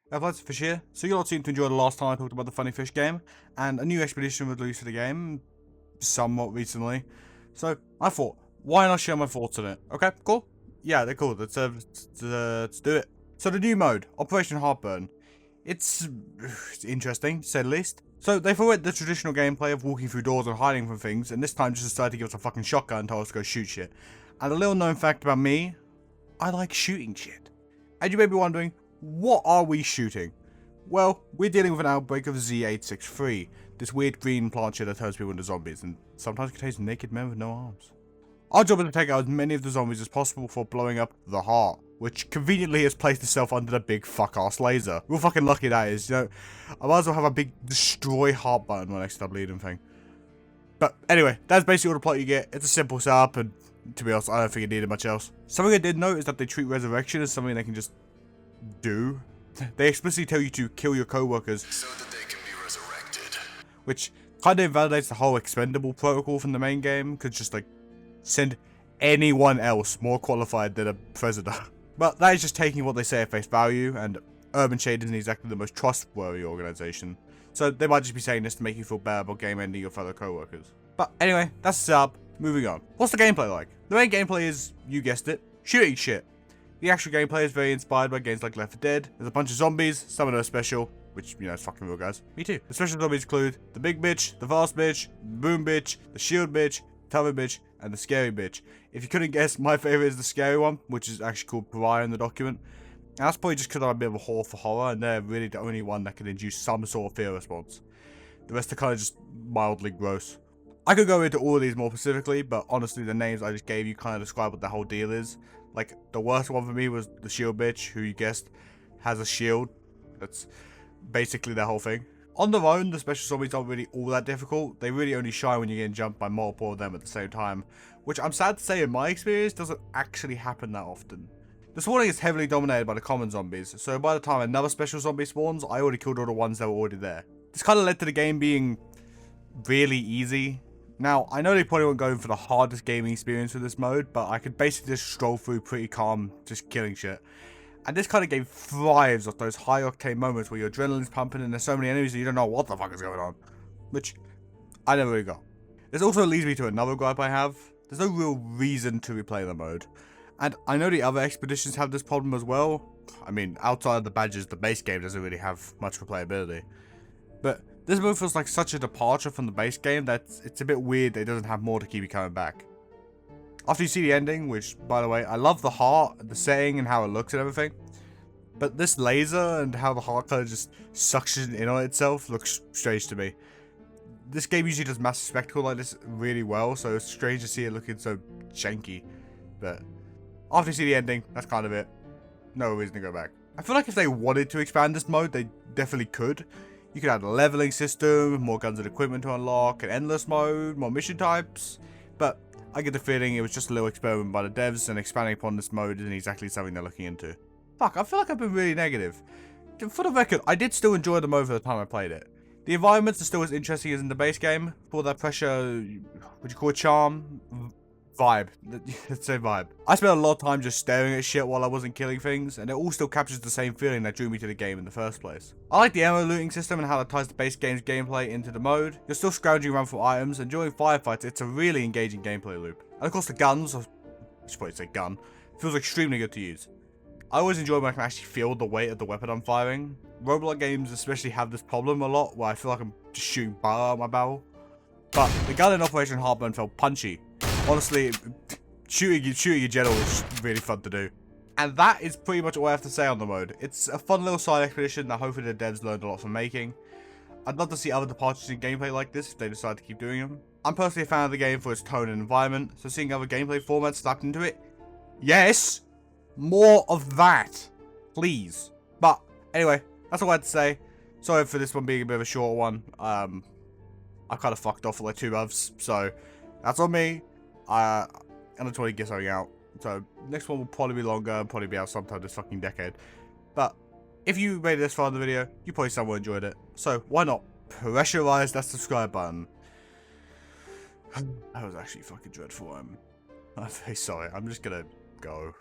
Lads, Fish here. So you all seem to enjoy the last time I talked about the Funny Fish game, and a new expedition was released for the game, somewhat recently. So I thought, why not share my thoughts on it? Okay, cool? Yeah, they're cool. Let's do it. So the new mode, Operation Heartburn. It's interesting, to say the least. So they forward the traditional gameplay of walking through doors and hiding from things, and this time just decided to give us a fucking shotgun and told us to go shoot shit. And a little known fact about me, I like shooting shit. And you may be wondering, what are we shooting? Well, we're dealing with an outbreak of Z863, this weird green plant shit that turns people into zombies, and sometimes contains naked men with no arms. Our job is to take out as many of the zombies as possible before blowing up the heart, which conveniently has placed itself under the big fuck-ass laser. Real fucking lucky that is, you know. I might as well have a big destroy heart button when I start bleeding thing. But anyway, that's basically all the plot you get. It's a simple setup, and to be honest, I don't think it needed much else. Something I did note is that they treat resurrection as something they can just do. They explicitly tell you to kill your co-workers so that they can be resurrected. Which kind of invalidates the whole expendable protocol from the main game, could just like send anyone else more qualified than a president. But that is just taking what they say at face value, and Urban Shade isn't exactly the most trustworthy organization, so they might just be saying this to make you feel better about game ending your fellow co-workers. But anyway, that's the setup. Moving on. What's the gameplay like? The main gameplay is, you guessed it, shooting shit. The actual gameplay is very inspired by games like Left 4 Dead. There's a bunch of zombies, some of them are special, which, you know, is fucking real, guys. Me too. The special zombies include the big bitch, the fast bitch, the boom bitch, the shield bitch, Tubby bitch, and the scary bitch. If you couldn't guess, my favorite is the scary one, which is actually called Pariah in the document. And that's probably just because I'm a bit of a whore for horror, and they're really the only one that can induce some sort of fear response. The rest are kind of just mildly gross. I could go into all of these more specifically, but honestly, the names I just gave you kind of describe what the whole deal is. Like, the worst one for me was the shield bitch, who you guessed has a shield. That's basically their whole thing. On their own, the special zombies aren't really all that difficult. They really only shine when you're getting jumped by multiple of them at the same time, which I'm sad to say in my experience doesn't actually happen that often. The spawning is heavily dominated by the common zombies, so by the time another special zombie spawns, I already killed all the ones that were already there. This kind of led to the game being really easy. Now, I know they probably won't go for the hardest gaming experience with this mode, but I could basically just stroll through pretty calm, just killing shit. And this kind of game thrives off those high-octane moments where your adrenaline's pumping and there's so many enemies that you don't know what the fuck is going on. Which, I never really got. This also leads me to another gripe I have. There's no real reason to replay the mode. And I know the other expeditions have this problem as well. I mean, outside of the badges, the base game doesn't really have much replayability. But this mode feels like such a departure from the base game that it's a bit weird that it doesn't have more to keep you coming back. After you see the ending, which, by the way, I love the heart, the setting, and how it looks and everything. But this laser and how the heart kind of just suctions in on itself looks strange to me. This game usually does massive spectacle like this really well, so it's strange to see it looking so janky. But after you see the ending, that's kind of it. No reason to go back. I feel like if they wanted to expand this mode, they definitely could. You could add a leveling system, more guns and equipment to unlock, an endless mode, more mission types. But I get the feeling it was just a little experiment by the devs, and expanding upon this mode isn't exactly something they're looking into. Fuck, I feel like I've been really negative. For the record, I did still enjoy the mode for the time I played it. The environments are still as interesting as in the base game. For that pressure, would you call it charm? Vibe. Let's say vibe. I spent a lot of time just staring at shit while I wasn't killing things, and it all still captures the same feeling that drew me to the game in the first place. I like the ammo looting system and how it ties the base game's gameplay into the mode. You're still scrounging around for items, and during firefights, it's a really engaging gameplay loop. And of course the guns, I should probably say gun, feels extremely good to use. I always enjoy when I can actually feel the weight of the weapon I'm firing. Roblox games especially have this problem a lot, where I feel like I'm just shooting bar out my barrel. But the gun in Operation Heartburn felt punchy. Honestly, shooting your general is really fun to do. And that is pretty much all I have to say on the mode. It's a fun little side expedition that hopefully the devs learned a lot from making. I'd love to see other departures in gameplay like this if they decide to keep doing them. I'm personally a fan of the game for its tone and environment, so seeing other gameplay formats slapped into it, yes! More of that, please. But anyway, that's all I had to say. Sorry for this one being a bit of a short one. I kind of fucked off for like 2 months, so that's on me. And I just want to get something out. So next one will probably be longer and probably be out sometime this fucking decade. But if you made it this far in the video, you probably somewhat enjoyed it. So why not pressurize that subscribe button? That was actually fucking dreadful. I'm very sorry. I'm just gonna go.